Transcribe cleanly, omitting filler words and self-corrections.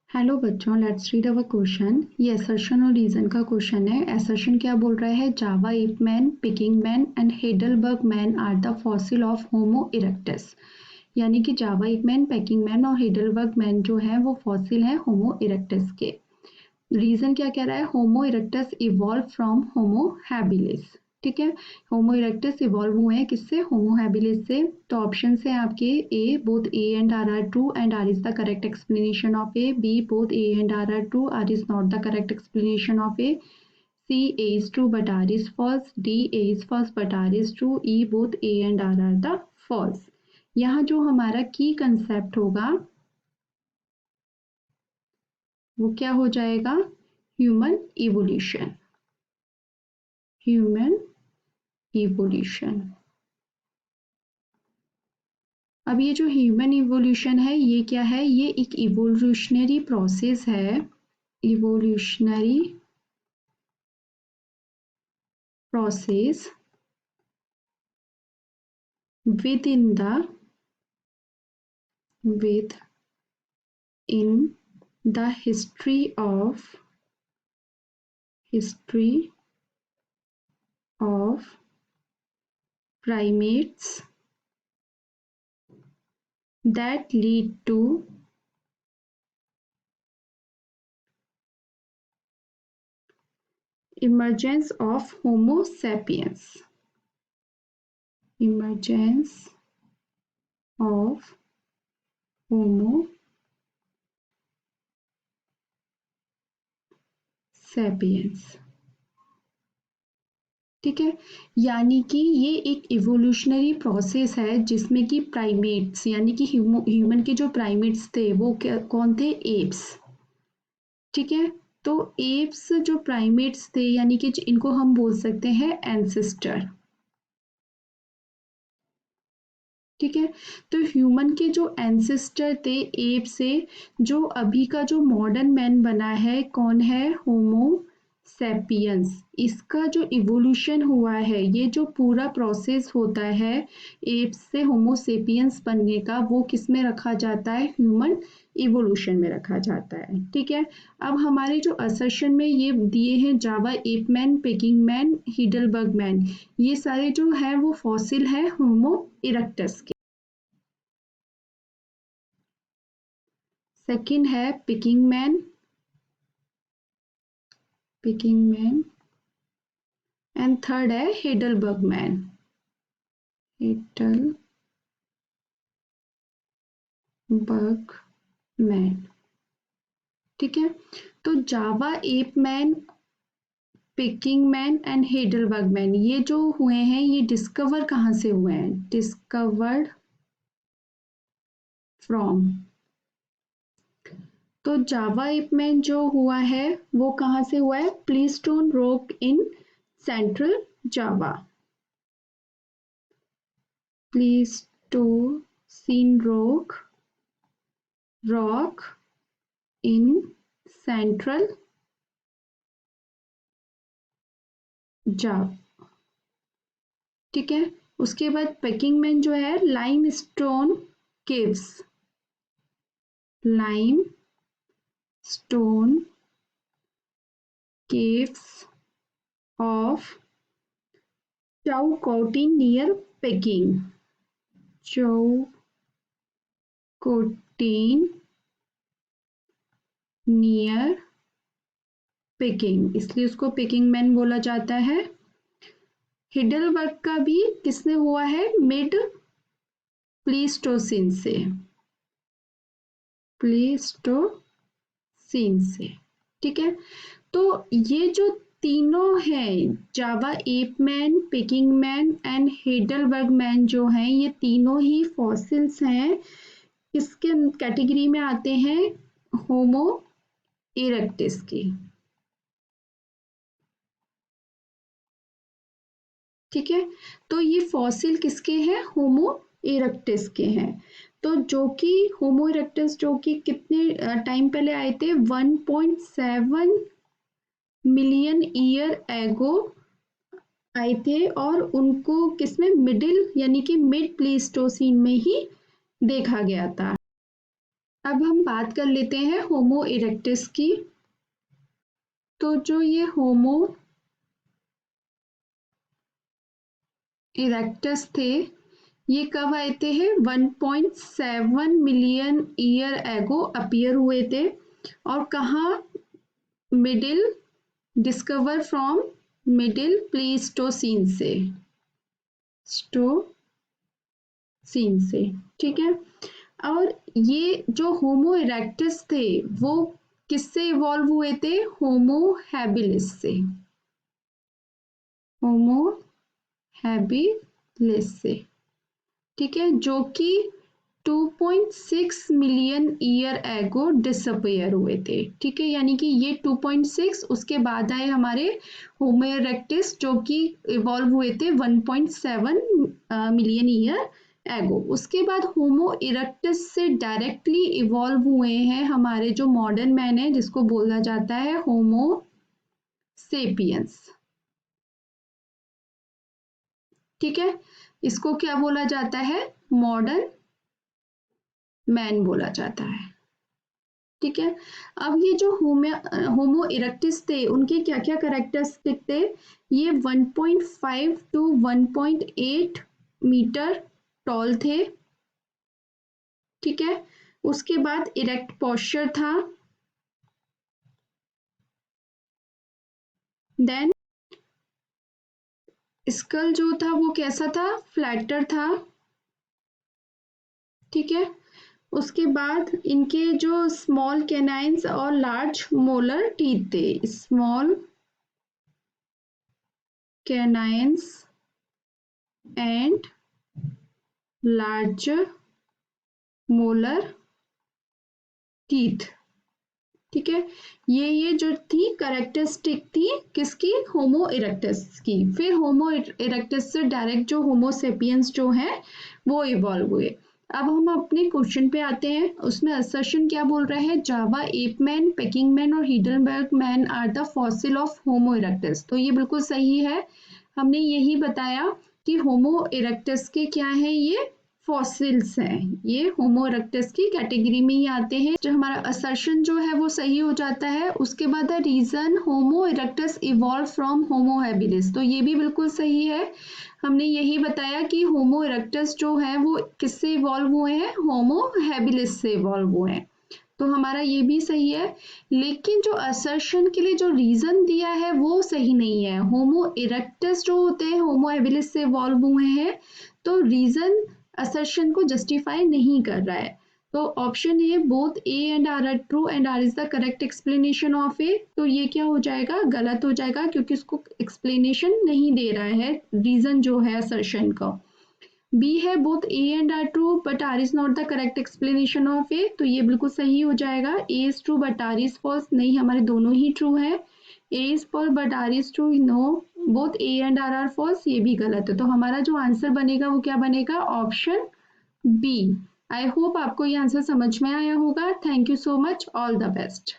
Hello बच्चों, let's read our question. ये assertion और रीजन का क्वेश्चन है। असर्शन क्या बोल रहा है? Java ape man, Peking man and Heidelberg man are the fossil of Homo erectus. यानी कि Java ape man, Peking man और हेडलबर्ग मैन जो है वो फॉसिल है होमो इरेक्टस के। रीजन क्या कह रहा है? Homo erectus evolve from Homo habilis. ठीक है, होमो इरेक्टस इवॉल्व हुए हैं किससे? होमो हैबिलिस से। तो ऑप्शन है आपके A both A and R are true and R is the correct explanation of A, B both A and R are true, R is not the correct explanation of A, C A is true but R is false, D A is false but R is true, E both A and R are the false. यहाँ जो हमारा की concept होगा वो क्या हो जाएगा? Human evolution. Human evolution. अब ये जो ह्यूमन इवोल्यूशन है ये क्या है? ये एक इवोल्यूशनरी प्रोसेस है। Evolutionary process with in the history of primates that lead to emergence of Homo sapiens. Emergence of Homo sapiens। ठीक है, यानी कि ये एक इवोल्यूशनरी प्रोसेस है जिसमें कि प्राइमेट्स यानी कि ह्यूमन के जो प्राइमेट्स थे वो कौन थे? एप्स। ठीक है, तो एप्स जो प्राइमेट्स थे यानी कि इनको हम बोल सकते हैं एंसेस्टर। ठीक है, तो ह्यूमन के जो एंसेस्टर थे एप से, जो अभी का जो मॉडर्न मैन बना है कौन है? Homo sapiens. इसका जो इवोल्यूशन हुआ है, ये जो पूरा प्रोसेस होता है एप्स से होमो सेपियंस बनने का, वो किस में रखा जाता है? ह्यूमन इवोल्यूशन में रखा जाता है। ठीक है, अब हमारे जो असर्शन में ये दिए हैं Java ape man, Peking man, Heidelberg man, ये सारे जो है वो फॉसिल है होमो इरेक्टस के। सेकंड है पिकिंग मैन एंड थर्ड है हेडलबर्ग मैन। ठीक है, तो Java ape man, Peking man and Heidelberg man ये जो हुए हैं ये डिस्कवर कहाँ से हुए हैं? Discovered from. तो जावा एप मैन जो हुआ है वो कहाँ से हुआ है? Pleistocene rock in central Java. Pleistocene rock in central Java. ठीक है, उसके बाद पिकिंग मैन जो है limestone caves of Choukoutien near Peking. Choukoutien near Peking, इसलिए उसको पेकिंग मैन बोला जाता है। हिडलबर्ग का भी किसने हुआ है? मिड प्लीस्टोसिन से। ठीक है, तो ये जो तीनों हैं Java ape man, Peking man and Heidelberg man जो हैं ये तीनों ही फॉसिल्स हैं। किसके कैटेगरी में आते हैं? होमो इरेक्टिस की। ठीक है, तो ये फॉसिल किसके हैं? होमो इरेक्टिस के हैं। तो जो कि होमो इरेक्टिस जो कि कितने टाइम पहले आए थे? 1.7 मिलियन ईयर एगो आए थे और उनको किसमें? मिडिल यानी कि मिड प्लीस्टोसिन में ही देखा गया था। अब हम बात कर लेते हैं होमो इरेक्टस की। तो जो ये होमो इरेक्टस थे, ये कब आए थे? 1.7 मिलियन ईयर एगो अपीयर हुए थे। और कहाँ? Middle, discover from middle Pleistocene से, स्टोसीन से, ठीक है। और ये जो होमो इरेक्टस थे वो किससे इवॉल्व हुए थे? होमो हैबिलिस से, होमो हैबिलिस से, ठीक है, जो कि 2.6 मिलियन ईयर एगो डिसअपियर हुए थे, ठीक है। यानी कि ये 2.6, उसके बाद आए हमारे होमो इरेक्टस जो कि इवॉल्व हुए थे 1.7 मिलियन ईयर एगो। उसके बाद होमो इरेक्टस से डायरेक्टली इवॉल्व हुए हैं हमारे जो मॉडर्न मैन है, जिसको बोला जाता है होमो सेपियंस, ठीक है। इसको क्या बोला जाता है? मॉडर्न मैन बोला जाता है, ठीक है। अब ये जो होमो इरेक्टस थे, उनके क्या क्या कैरेक्टरिस्टिक थे? ये 1.5 टू 1.8 मीटर टॉल थे, ठीक है। उसके बाद इरेक्ट पोस्चर था, देन स्कल जो था वो कैसा था? फ्लैटर था, ठीक है। उसके बाद इनके जो स्मॉल कैनाइन्स और लार्ज मोलर टीथ थे, small canines and large molar teeth, ठीक है। ये जो थी कैरेक्टरिस्टिक थी किसकी? होमो इरेक्टस की। फिर होमो इरेक्टस से डायरेक्ट जो होमो सेपियंस जो है वो इवॉल्व हुए। अब हम अपने क्वेश्चन पे आते हैं। उसमें असर्शन क्या बोल रहा है? Java ape man, Peking man और Heidelberg man are the fossil of Homo erectus. तो ये बिल्कुल सही है। हमने यही बताया कि होमो इरेक्टस के क्या है? ये फॉसिल्स हैं, ये होमो इरेक्टस की कैटेगरी में ही आते हैं। जो हमारा असर्शन जो है वो सही हो जाता है। उसके बाद the reason Homo erectus evolve from Homo habilis, तो ये भी बिल्कुल सही है। हमने यही बताया कि होमो इरेक्टस जो है वो किससे इवॉल्व हुए हैं? होमो हैबिलिस से इवॉल्व हुए हैं, तो हमारा ये भी सही है। लेकिन जो असर्शन के लिए जो रीजन दिया है वो सही नहीं है। होमो इरेक्टस जो होते हैं होमो हैबिलिस से इवॉल्व हुए हैं, तो रीजन असर्शन को जस्टिफाई नहीं कर रहा है। तो option A both A and R are true and R is the correct explanation of A, तो ये क्या हो जाएगा? गलत हो जाएगा, क्योंकि उसको एक्सप्लेनेशन नहीं दे रहा है, रीजन जो है असर्शन का। बी है both A and R true but R is not the correct explanation of A, तो ये बिल्कुल सही हो जाएगा। A is true but R is false, नहीं, हमारे दोनों ही ट्रू है। A is false but R is true, no, both A and R are false, ये भी गलत है। तो हमारा जो आंसर बनेगा वो क्या बनेगा? Option B. आई होप आपको ये आंसर समझ में आया होगा। Thank you so much, all the best.